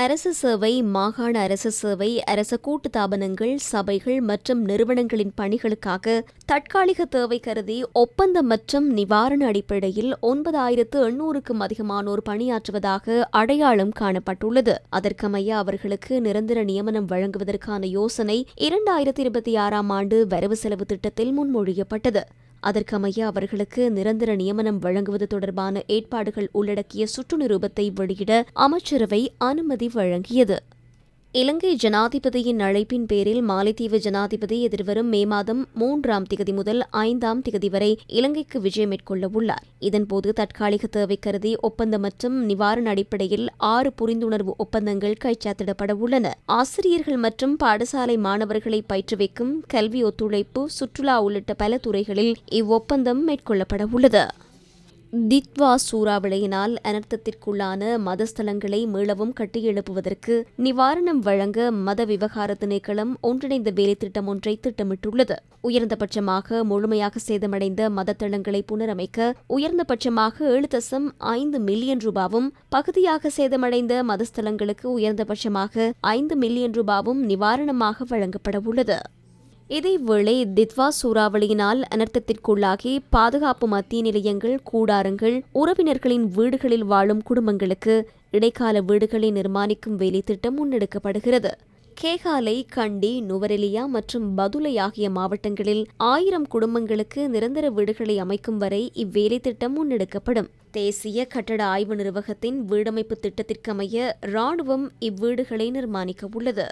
அரசு சேவை, மாகாண அரசு சேவை, அரச கூட்டுத்தாபனங்கள், சபைகள் மற்றும் நிறுவனங்களின் பணிகளுக்காக தற்காலிக தேவை கருதி ஒப்பந்த மற்றும் நிவாரண அடிப்படையில் 9,800க்கும் அதிகமானோர் பணியாற்றுவதாக அடையாளம் காணப்பட்டுள்ளது. அதற்கமைய அவர்களுக்கு நிரந்தர நியமனம் வழங்குவதற்கான யோசனை 2026ஆம் ஆண்டு வரவு செலவு திட்டத்தில் முன்மொழியப்பட்டது. அதற்கமைய அவர்களுக்கு நிரந்தர நியமனம் வழங்குவது தொடர்பான ஏற்பாடுகள் உள்ளடக்கிய சுற்று நிரூபத்தை வெளியிட அமைச்சரவை அனுமதி வழங்கியது. இலங்கை ஜனாதிபதியின் அழைப்பின் பேரில் மாலைத்தீவு ஜனாதிபதி எதிர்வரும் மே மாதம் 3ஆம் திகதி முதல் 5ஆம் திகதி வரை இலங்கைக்கு விஜயம் மேற்கொள்ள உள்ளார். இதன்போது தற்காலிக தேவை கருதி ஒப்பந்த மற்றும் நிவாரண அடிப்படையில் 6 புரிந்துணர்வு ஒப்பந்தங்கள் கைச்சாத்திடப்பட உள்ளன. ஆசிரியர்கள் மற்றும் பாடசாலை மாணவர்களை பயிற்றுவிக்கும் கல்வி ஒத்துழைப்பு, சுற்றுலா உள்ளிட்ட பல துறைகளில் இவ்வொப்பந்தம் மேற்கொள்ளப்பட உள்ளது. தித்வா சூறாவளியினால் அனர்த்தத்திற்குள்ளான மதஸ்தலங்களை மீளவும் கட்டியெழுப்புவதற்கு நிவாரணம் வழங்க மத விவகார திணைக்களம் ஒன்றிணைந்த வேலைத்திட்டம் ஒன்றை திட்டமிட்டுள்ளது. உயர்ந்தபட்சமாக முழுமையாக சேதமடைந்த மதத்தளங்களை புனரமைக்க உயர்ந்தபட்சமாக 7.5 மில்லியன் ரூபாவும், பகுதியாக சேதமடைந்த மதஸ்தலங்களுக்கு உயர்ந்தபட்சமாக 5 மில்லியன் ரூபாவும் நிவாரணமாக வழங்கப்பட உள்ளது. இதேவேளை தித்வா சூறாவளியினால் அனர்த்தத்திற்குள்ளாகி பாதுகாப்பு மத்திய நிலையங்கள், கூடாரங்கள், உறவினர்களின் வீடுகளில் வாழும் குடும்பங்களுக்கு இடைக்கால வீடுகளை நிர்மாணிக்கும் வேலைத்திட்டம் முன்னெடுக்கப்படுகிறது. கேகாலை, கண்டி, நுவரெலியா மற்றும் பதுளை ஆகிய மாவட்டங்களில் 1000 குடும்பங்களுக்கு நிரந்தர வீடுகளை அமைக்கும் வரை இவ்வேலைத்திட்டம் முன்னெடுக்கப்படும். தேசிய கட்டட ஆய்வு நிர்வாகத்தின் வீடமைப்பு திட்டத்திற்கமைய இராணுவம் இவ்வீடுகளை நிர்மாணிக்க உள்ளது.